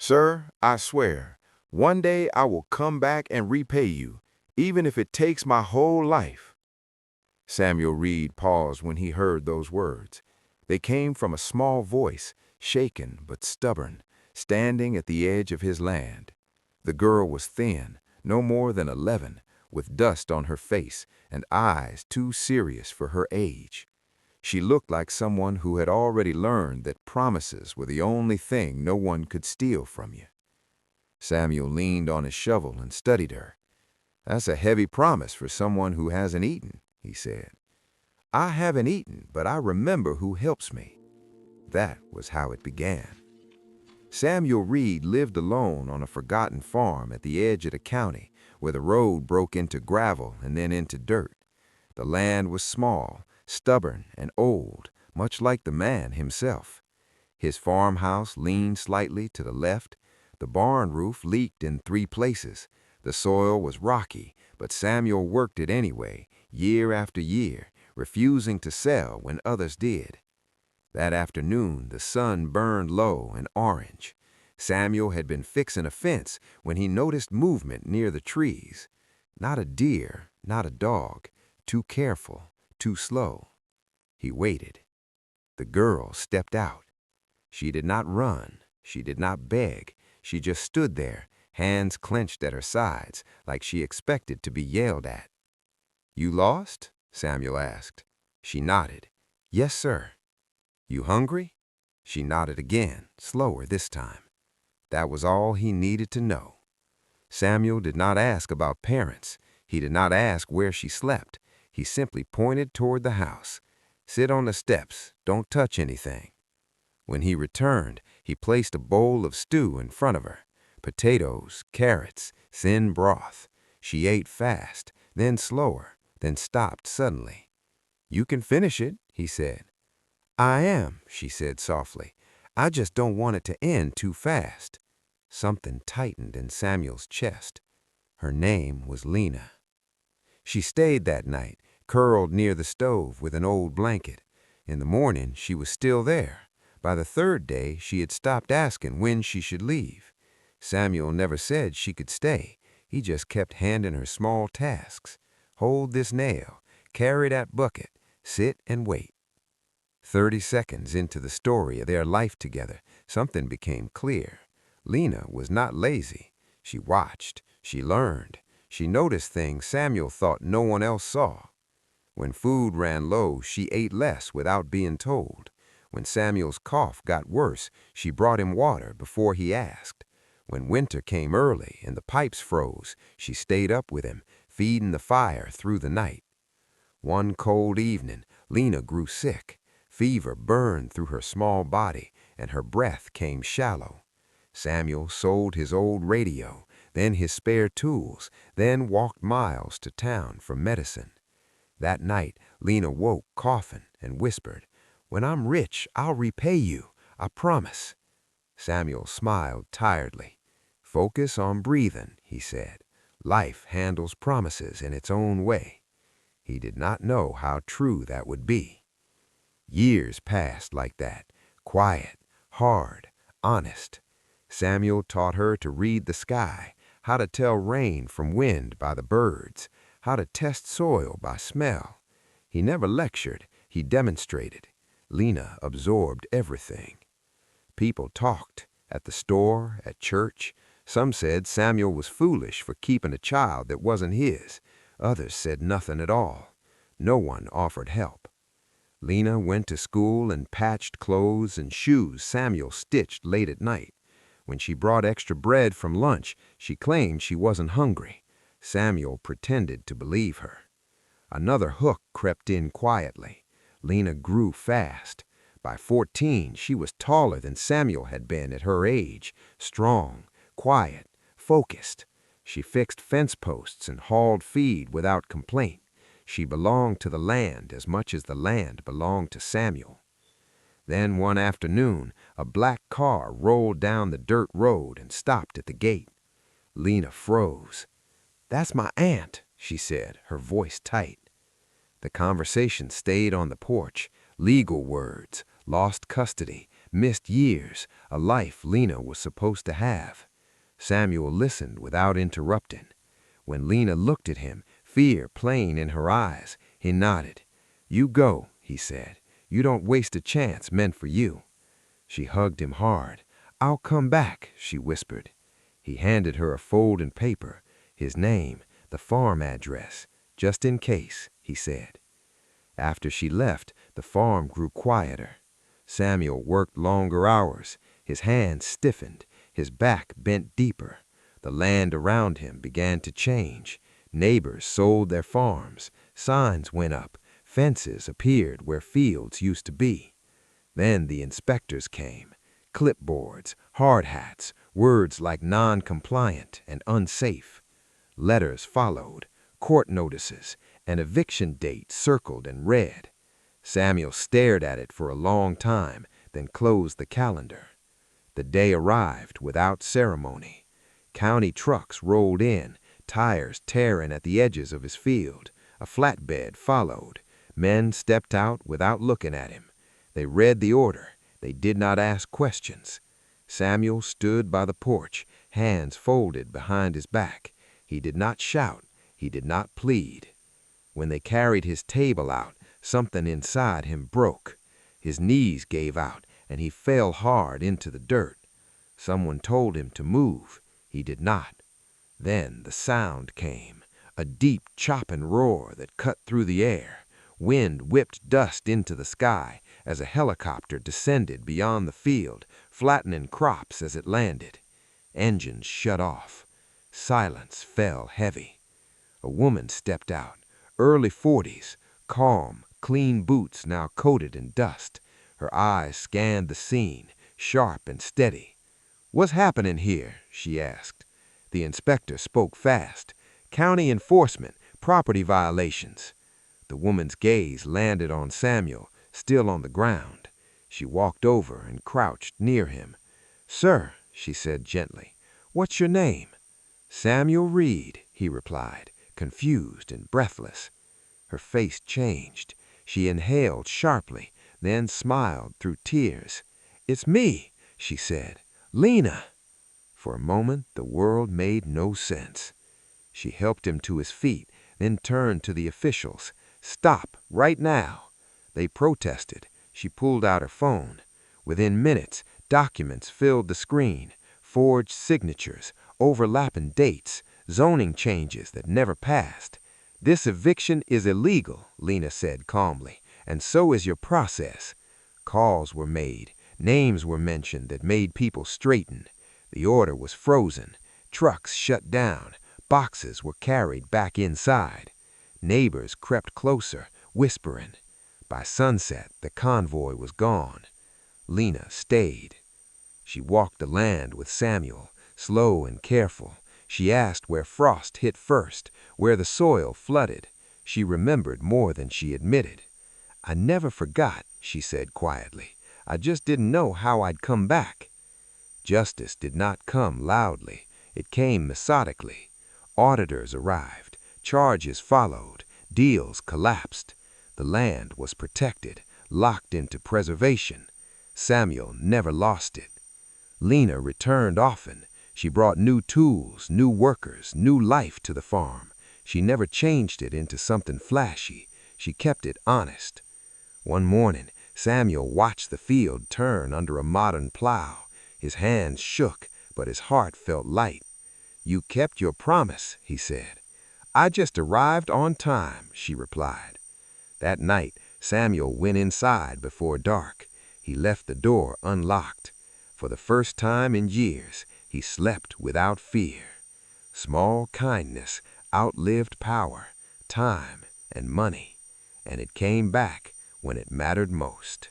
Sir, I swear, one day I will come back and repay you, even if it takes my whole life." Samuel Reed paused when he heard those words. They came from a small voice, shaken but stubborn, standing at the edge of his land. The girl was thin, no more than 11, with dust on her face and eyes too serious for her age. She looked like someone who had already learned that promises were the only thing no one could steal from you. Samuel leaned on his shovel and studied her. "That's a heavy promise for someone who hasn't eaten," he said. "I haven't eaten, but I remember who helps me." That was how it began. Samuel Reed lived alone on a forgotten farm at the edge of the county, where the road broke into gravel and then into dirt. The land was small, stubborn, and old, much like the man himself. His farmhouse leaned slightly to the left. The barn roof leaked in 3 places. The soil was rocky, but Samuel worked it anyway, year after year, refusing to sell when others did. That afternoon, the sun burned low and orange. Samuel had been fixing a fence when he noticed movement near the trees. Not a deer, not a dog, too careful, too slow. He waited. The girl stepped out. She did not run. She did not beg. She just stood there, hands clenched at her sides, like she expected to be yelled at. "You lost?" Samuel asked. She nodded. "Yes, sir." "You hungry?" She nodded again, slower this time. That was all he needed to know. Samuel did not ask about parents. He did not ask where she slept. He simply pointed toward the house. "Sit on the steps. Don't touch anything." When he returned, he placed a bowl of stew in front of her. Potatoes, carrots, thin broth. She ate fast, then slower, then stopped suddenly. "You can finish it," he said. "I am," she said softly. "I just don't want it to end too fast." Something tightened in Samuel's chest. Her name was Lena. She stayed that night, curled near the stove with an old blanket. In the morning, she was still there. By the 3rd day, she had stopped asking when she should leave. Samuel never said she could stay. He just kept handing her small tasks. Hold this nail, carry that bucket, sit and wait. 30 seconds into the story of their life together, something became clear. Lena was not lazy. She watched, she learned, she noticed things Samuel thought no one else saw. When food ran low, she ate less without being told. When Samuel's cough got worse, she brought him water before he asked. When winter came early and the pipes froze, she stayed up with him, feeding the fire through the night. One cold evening, Lena grew sick. Fever burned through her small body, and her breath came shallow. Samuel sold his old radio, then his spare tools, then walked miles to town for medicine. That night, Lena woke coughing and whispered, "When I'm rich, I'll repay you, I promise." Samuel smiled tiredly. "Focus on breathing," he said. "Life handles promises in its own way." He did not know how true that would be. Years passed like that, quiet, hard, honest. Samuel taught her to read the sky, how to tell rain from wind by the birds, how to test soil by smell. He never lectured, he demonstrated. Lena absorbed everything. People talked, at the store, at church. Some said Samuel was foolish for keeping a child that wasn't his. Others said nothing at all. No one offered help. Lena went to school and patched clothes and shoes Samuel stitched late at night. When she brought extra bread from lunch, she claimed she wasn't hungry. Samuel pretended to believe her. Another hook crept in quietly. Lena grew fast. By 14, she was taller than Samuel had been at her age, strong, quiet, focused. She fixed fence posts and hauled feed without complaint. She belonged to the land as much as the land belonged to Samuel. Then one afternoon, a black car rolled down the dirt road and stopped at the gate. Lena froze. "That's my aunt," she said, her voice tight. The conversation stayed on the porch. Legal words, lost custody, missed years, a life Lena was supposed to have. Samuel listened without interrupting. When Lena looked at him, fear plain in her eyes, he nodded. "You go," he said. "You don't waste a chance meant for you." She hugged him hard. "I'll come back," she whispered. He handed her a folded paper, his name, the farm address. "Just in case," he said. After she left, the farm grew quieter. Samuel worked longer hours. His hands stiffened, his back bent deeper. The land around him began to change. Neighbors sold their farms. Signs went up. Fences appeared where fields used to be. Then the inspectors came. Clipboards, hard hats, words like non-compliant and unsafe. Letters followed, court notices, an eviction date circled and read. Samuel stared at it for a long time, then closed the calendar. The day arrived without ceremony. County trucks rolled in, tires tearing at the edges of his field. A flatbed followed. Men stepped out without looking at him. They read the order. They did not ask questions. Samuel stood by the porch, hands folded behind his back. He did not shout. He did not plead. When they carried his table out, something inside him broke. His knees gave out, and he fell hard into the dirt. Someone told him to move. He did not. Then the sound came, a deep chopping roar that cut through the air. Wind whipped dust into the sky as a helicopter descended beyond the field, flattening crops as it landed. Engines shut off. Silence fell heavy. A woman stepped out, early 40s, calm, clean boots now coated in dust. Her eyes scanned the scene, sharp and steady. "What's happening here?" she asked. The inspector spoke fast. "County enforcement, property violations." The woman's gaze landed on Samuel, still on the ground. She walked over and crouched near him. "Sir," she said gently, "what's your name?" "Samuel Reed," he replied, confused and breathless. Her face changed. She inhaled sharply, then smiled through tears. "It's me," she said. "Lena." For a moment, the world made no sense. She helped him to his feet, then turned to the officials. "Stop, right now." They protested. She pulled out her phone. Within minutes, documents filled the screen, forged signatures, overlapping dates, zoning changes that never passed. "This eviction is illegal," Lena said calmly, "and so is your process." Calls were made. Names were mentioned that made people straighten. The order was frozen. Trucks shut down. Boxes were carried back inside. Neighbors crept closer, whispering. By sunset, the convoy was gone. Lena stayed. She walked the land with Samuel, slow and careful. She asked where frost hit first, where the soil flooded. She remembered more than she admitted. "I never forgot," she said quietly. "I just didn't know how I'd come back." Justice did not come loudly. It came methodically. Auditors arrived. Charges followed. Deals collapsed. The land was protected, locked into preservation. Samuel never lost it. Lena returned often. She brought new tools, new workers, new life to the farm. She never changed it into something flashy. She kept it honest. One morning, Samuel watched the field turn under a modern plow. His hands shook, but his heart felt light. "You kept your promise," he said. "I just arrived on time," she replied. That night, Samuel went inside before dark. He left the door unlocked. For the first time in years, he slept without fear. Small kindness outlived power, time, and money, and it came back when it mattered most.